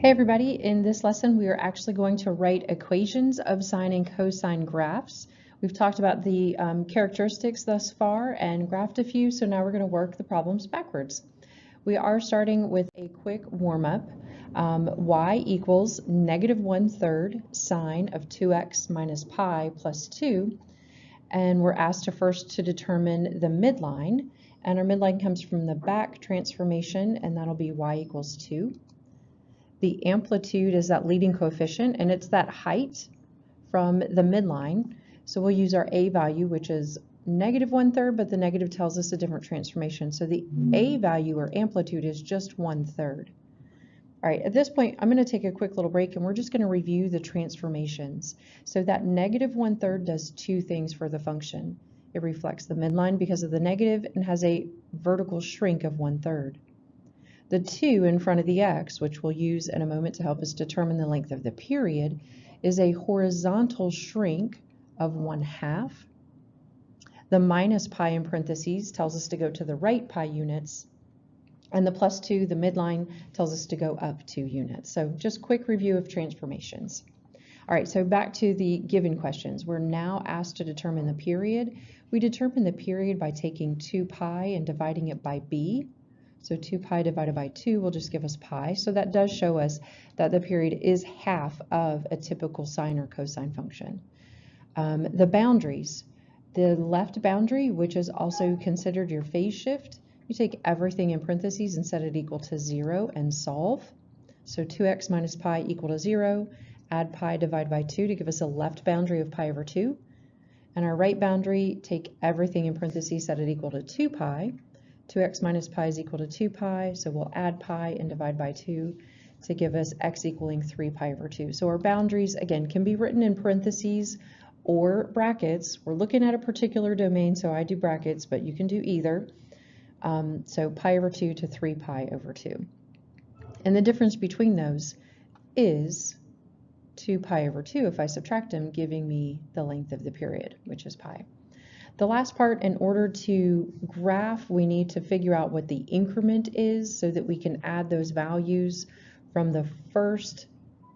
Hey everybody, in this lesson we are actually going to write equations of sine and cosine graphs. We've talked about the characteristics thus far and graphed a few, so now we're going to work the problems backwards. We are starting with a quick warm-up. Y equals -1/3 sine of 2x minus pi plus 2, and we're asked to determine the midline, and our midline comes from the back transformation, and that'll be y equals 2. The amplitude is that leading coefficient, and it's that height from the midline. So we'll use our a value, which is -1/3, but the negative tells us a different transformation. So the a value or amplitude is just 1/3. All right, at this point, I'm going to take a quick little break, and we're just going to review the transformations. So that -1/3 does two things for the function. It reflects the midline because of the negative and has a vertical shrink of 1/3. The 2 in front of the x, which we'll use in a moment to help us determine the length of the period, is a horizontal shrink of 1/2. The minus pi in parentheses tells us to go to the right pi units, and the plus 2, the midline, tells us to go up 2 units. So just quick review of transformations. All right, so back to the given questions. We're now asked to determine the period. We determine the period by taking 2 pi and dividing it by b. So 2 pi divided by 2 will just give us pi. So that does show us that the period is half of a typical sine or cosine function. The boundaries. The left boundary, which is also considered your phase shift, you take everything in parentheses and set it equal to 0 and solve. So 2x minus pi equal to 0. Add pi divided by 2 to give us a left boundary of pi over 2. And our right boundary, take everything in parentheses, set it equal to 2 pi. 2x minus pi is equal to 2 pi, so we'll add pi and divide by 2 to give us x equaling 3 pi over 2. So our boundaries, again, can be written in parentheses or brackets. We're looking at a particular domain, so I do brackets, but you can do either. So pi over 2 to 3 pi over 2. And the difference between those is 2 pi over 2 if I subtract them, giving me the length of the period, which is pi. The last part, in order to graph, we need to figure out what the increment is so that we can add those values from the first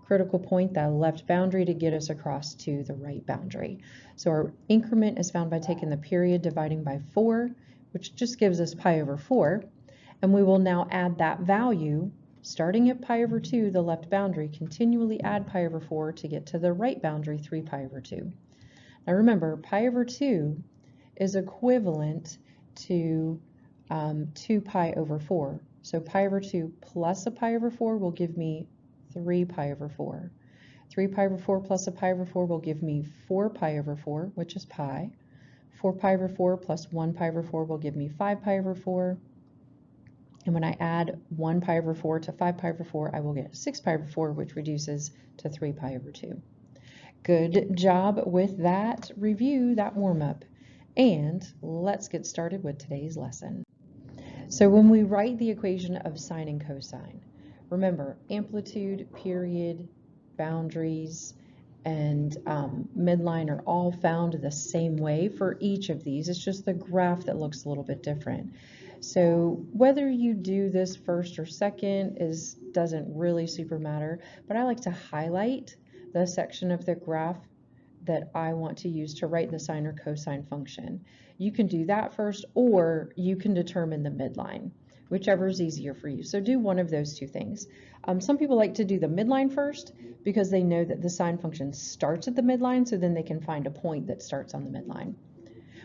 critical point, that left boundary, to get us across to the right boundary. So our increment is found by taking the period dividing by 4, which just gives us pi over 4. And we will now add that value, starting at pi over 2, the left boundary, continually add pi over 4 to get to the right boundary, 3 pi over 2. Now remember, pi over 2 is equivalent to 2 pi over 4. So pi over 2 plus a pi over 4 will give me 3 pi over 4. 3 pi over 4 plus a pi over 4 will give me 4 pi over 4, which is pi. 4 pi over 4 plus 1 pi over 4 will give me 5 pi over 4. And when I add 1 pi over 4 to 5 pi over 4, I will get 6 pi over 4, which reduces to 3 pi over 2. Good job with that review, that warm-up. And let's get started with today's lesson. So when we write the equation of sine and cosine, remember amplitude, period, boundaries, and midline are all found the same way for each of these. It's just the graph that looks a little bit different. So whether you do this first or second doesn't really super matter, but I like to highlight the section of the graph that I want to use to write the sine or cosine function. You can do that first, or you can determine the midline, whichever is easier for you. So do one of those two things. Some people like to do the midline first because they know that the sine function starts at the midline, so then they can find a point that starts on the midline.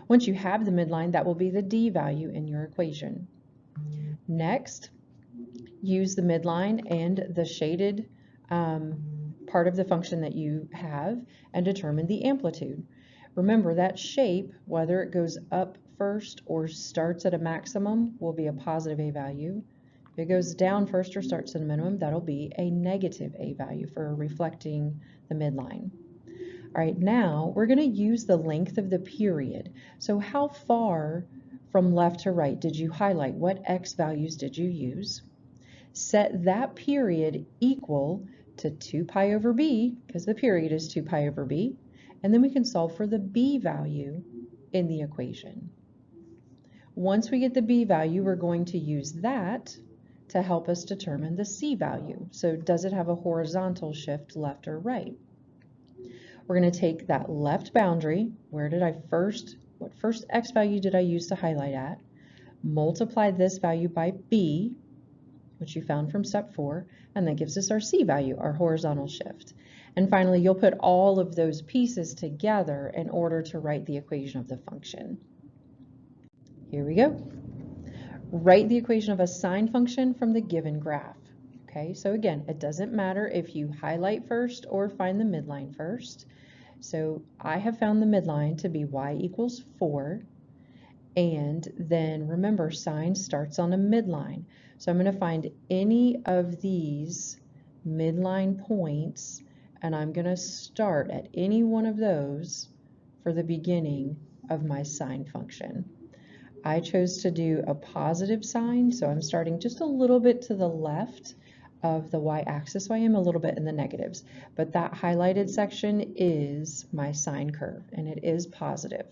Once you have the midline, that will be the d value in your equation. Next, use the midline and the shaded part of the function that you have and determine the amplitude. Remember that shape, whether it goes up first or starts at a maximum, will be a positive a value. If it goes down first or starts at a minimum, that'll be a negative a value for reflecting the midline. All right, now we're going to use the length of the period. So how far from left to right did you highlight? What x values did you use? Set that period equal to 2 pi over b, because the period is 2 pi over b, and then we can solve for the b value in the equation. Once we get the b value, we're going to use that to help us determine the C value. So does it have a horizontal shift left or right? We're going to take that left boundary, what first x value did I use to highlight at, multiply this value by b, which you found from step 4, and that gives us our C value, our horizontal shift. And finally, you'll put all of those pieces together in order to write the equation of the function. Here we go. Write the equation of a sine function from the given graph. Okay, so again, it doesn't matter if you highlight first or find the midline first. So I have found the midline to be y equals 4. And then remember, sine starts on a midline. So I'm going to find any of these midline points, and I'm going to start at any one of those for the beginning of my sine function. I chose to do a positive sign, so I'm starting just a little bit to the left of the y-axis, so I am a little bit in the negatives. But that highlighted section is my sine curve, and it is positive.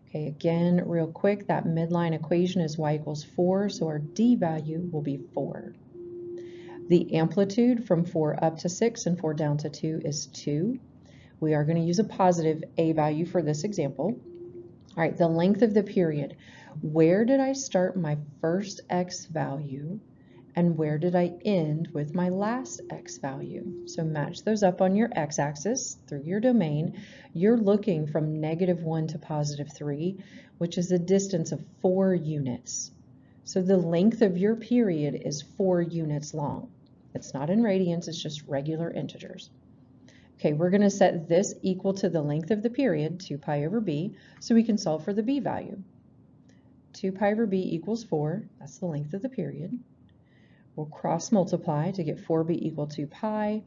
Okay, again, real quick, that midline equation is y equals 4, so our d value will be 4. The amplitude from 4 up to 6 and 4 down to 2 is 2. We are going to use a positive a value for this example. All right, the length of the period. Where did I start my first x value, and where did I end with my last x value? So match those up on your x-axis through your domain. You're looking from -1 to +3, which is a distance of 4 units. So the length of your period is 4 units long. It's not in radians, it's just regular integers. Okay, we're going to set this equal to the length of the period, 2 pi over b, so we can solve for the b value. 2 pi over b equals 4, that's the length of the period. We'll cross multiply to get 4b equal to pi,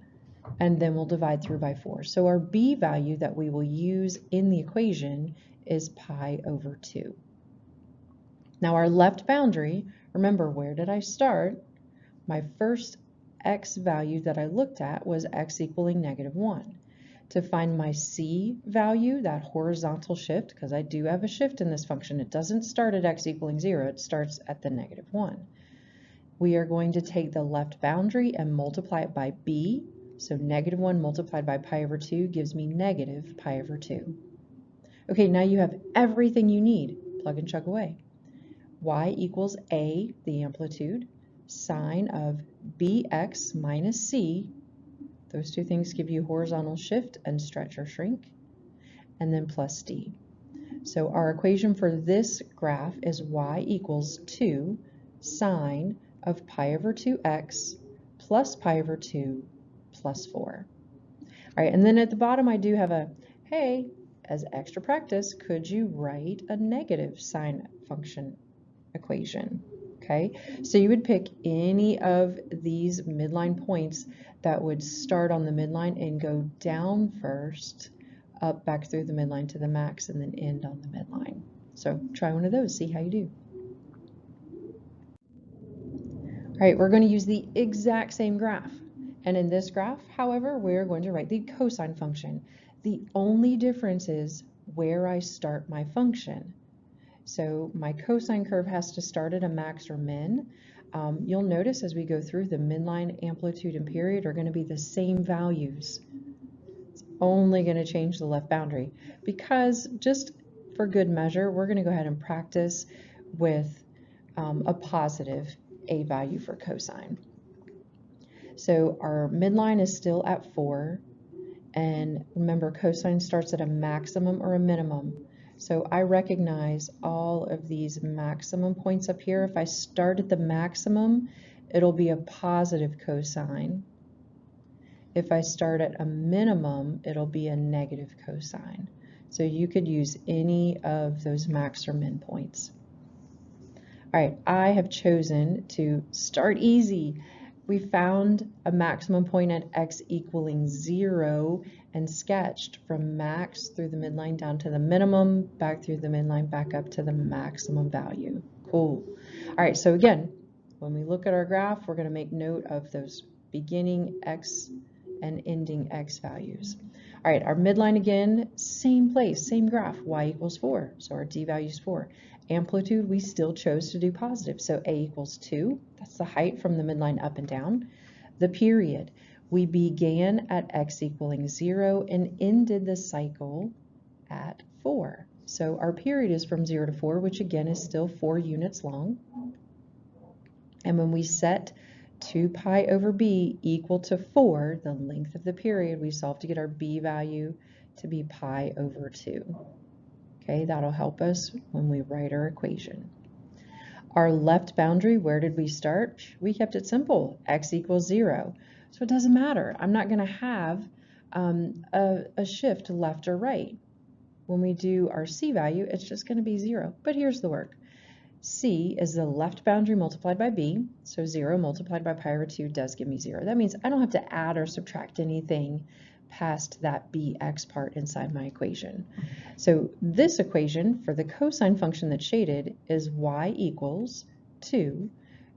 and then we'll divide through by 4. So our b value that we will use in the equation is pi over 2. Now our left boundary, remember, where did I start? My first x value that I looked at was x equaling -1. To find my c value, that horizontal shift, because I do have a shift in this function, it doesn't start at x equaling 0, it starts at the -1. We are going to take the left boundary and multiply it by b, so -1 multiplied by pi over 2 gives me negative pi over 2. Okay, now you have everything you need. Plug and chug away. Y equals a, the amplitude, sine of bx minus c. Those two things give you horizontal shift and stretch or shrink, and then plus d. So our equation for this graph is y equals 2 sine of pi over 2x plus pi over 2 plus 4. All right, and then at the bottom I do have a, hey, as extra practice, could you write a negative sine function equation? Okay, so you would pick any of these midline points that would start on the midline and go down first, up back through the midline to the max, and then end on the midline. So try one of those, see how you do. All right, we're going to use the exact same graph. And in this graph, however, we're going to write the cosine function. The only difference is where I start my function. So my cosine curve has to start at a max or min. You'll notice as we go through, the midline, amplitude, and period are going to be the same values. It's only going to change the left boundary because, just for good measure, we're going to go ahead and practice with a positive a value for cosine. So our midline is still at 4, and remember, cosine starts at a maximum or a minimum. So I recognize all of these maximum points up here. If I start at the maximum, it'll be a positive cosine. If I start at a minimum, it'll be a negative cosine. So you could use any of those max or min points. All right, I have chosen to start easy. We found a maximum point at x equaling 0 and sketched from max through the midline down to the minimum, back through the midline, back up to the maximum value. Cool. All right, so again, when we look at our graph, we're going to make note of those beginning x and ending x values. All right, our midline again, same place, same graph, y equals 4. So our d value is 4. Amplitude, we still chose to do positive. So a equals 2. That's the height from the midline up and down. The period, we began at x equaling 0 and ended the cycle at 4. So our period is from 0 to 4, which again is still 4 units long. And when we set 2 pi over b equal to 4, the length of the period, we solve to get our b value to be pi over 2. Okay, that'll help us when we write our equation. Our left boundary, where did we start? We kept it simple, x equals 0. So it doesn't matter. I'm not going to have a shift left or right. When we do our c value, it's just going to be 0. But here's the work. C is the left boundary multiplied by b, so 0 multiplied by pi over 2 does give me 0. That means I don't have to add or subtract anything past that bx part inside my equation. So this equation for the cosine function that's shaded is y equals 2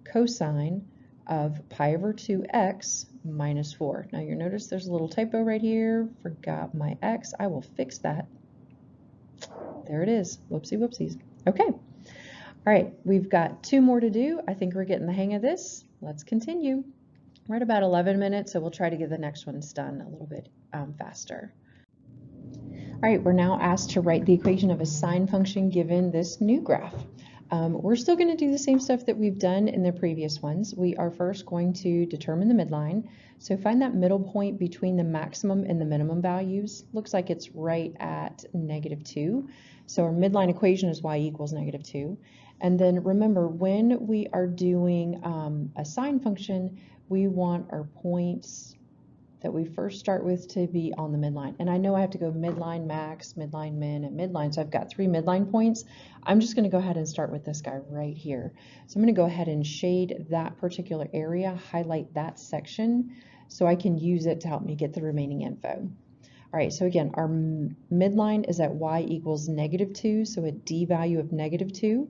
cosine of pi over 2x minus 4. Now you notice there's a little typo right here, forgot my x, I will fix that. There it is, whoopsie whoopsies. Okay. All right, we've got 2 more to do. I think we're getting the hang of this. Let's continue. We're at about 11 minutes, so we'll try to get the next ones done a little bit faster. All right, we're now asked to write the equation of a sine function given this new graph. We're still going to do the same stuff that we've done in the previous ones. We are first going to determine the midline. So find that middle point between the maximum and the minimum values. Looks like it's right at -2. So our midline equation is y equals -2. And then remember, when we are doing a sine function, we want our points that we first start with to be on the midline. And I know I have to go midline max, midline min, and midline. So I've got 3 midline points. I'm just going to go ahead and start with this guy right here. So I'm going to go ahead and shade that particular area, highlight that section, so I can use it to help me get the remaining info. All right, so again, our midline is at y equals -2, so a d value of -2.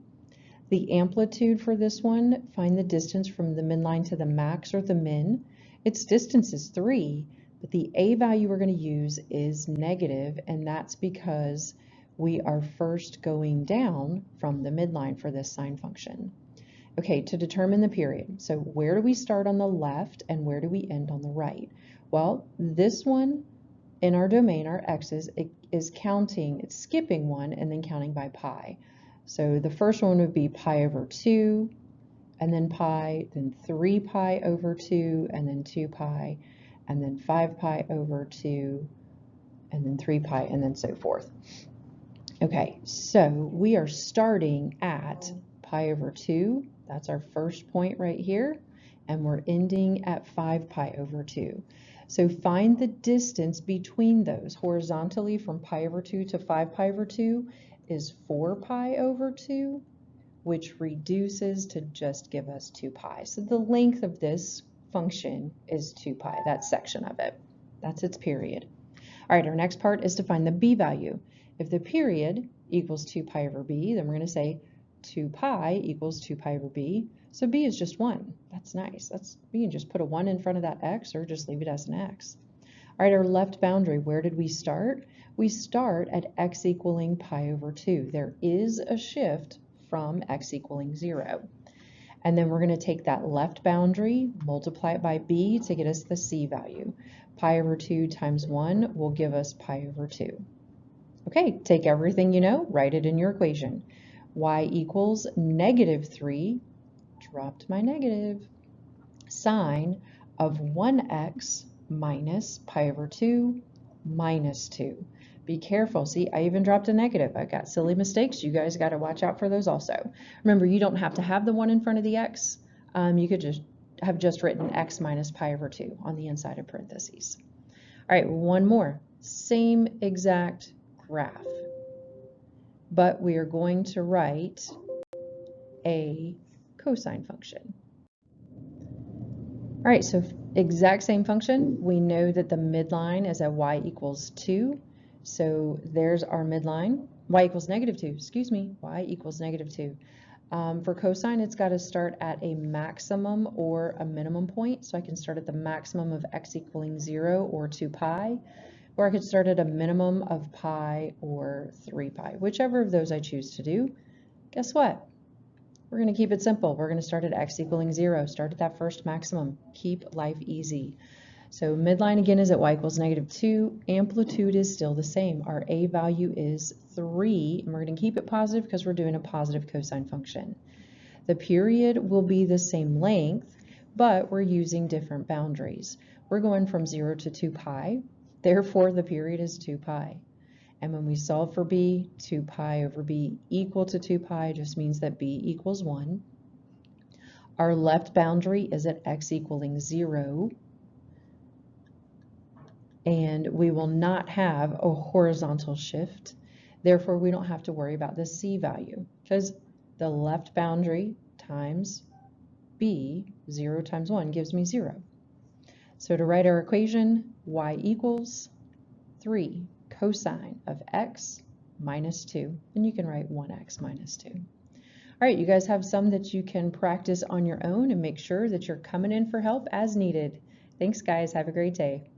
The amplitude for this one, find the distance from the midline to the max or the min. Its distance is 3, but the a value we're going to use is negative, and that's because we are first going down from the midline for this sine function. Okay, to determine the period, so where do we start on the left and where do we end on the right? Well, this one in our domain, our x's, it is counting, it's skipping one and then counting by pi. So the first one would be pi over 2, and then pi, then 3 pi over 2, and then 2 pi, and then 5 pi over 2, and then 3 pi, and then so forth. Okay, so we are starting at pi over 2. That's our first point right here, and we're ending at 5 pi over 2. So find the distance between those horizontally from pi over 2 to 5 pi over 2 is 4 pi over 2, which reduces to just give us 2 pi. So the length of this function is 2 pi, that section of it. That's its period. All right, our next part is to find the b value. If the period equals 2 pi over b, then we're going to say 2 pi equals 2 pi over b. So b is just 1. That's nice. We can just put a 1 in front of that x or just leave it as an x. All right, our left boundary, where did we start? We start at x equaling pi over 2. There is a shift from x equaling 0. And then we're going to take that left boundary, multiply it by b to get us the c value. Pi over 2 times 1 will give us pi over 2. Okay, take everything you know, write it in your equation. Y equals -3, dropped my negative, sine of 1x minus pi over 2 minus 2. Be careful. See, I even dropped a negative. I got silly mistakes. You guys got to watch out for those also. Remember, you don't have to have the 1 in front of the x. You could just have written x minus pi over 2 on the inside of parentheses. All right, one more. Same exact graph, but we are going to write a cosine function. All right, so exact same function. We know that the midline is at y equals 2. So there's our midline. Y equals -2, excuse me, y equals -2. For cosine, it's got to start at a maximum or a minimum point. So I can start at the maximum of x equaling 0 or 2 pi, or I could start at a minimum of pi or 3 pi, whichever of those I choose to do. Guess what? We're going to keep it simple. We're going to start at x equaling 0. Start at that first maximum. Keep life easy. So midline again is at y equals -2. Amplitude is still the same. Our a value is 3, and we're going to keep it positive because we're doing a positive cosine function. The period will be the same length, but we're using different boundaries. We're going from 0 to 2 pi. Therefore, the period is 2 pi. And when we solve for b, 2 pi over b equal to 2 pi just means that b equals 1. Our left boundary is at x equaling 0. And we will not have a horizontal shift. Therefore, we don't have to worry about the c value because the left boundary times b, 0 times 1, gives me 0. So to write our equation, y equals 3 cosine of x minus 2, and you can write 1x minus 2. All right, you guys have some that you can practice on your own and make sure that you're coming in for help as needed. Thanks, guys. Have a great day.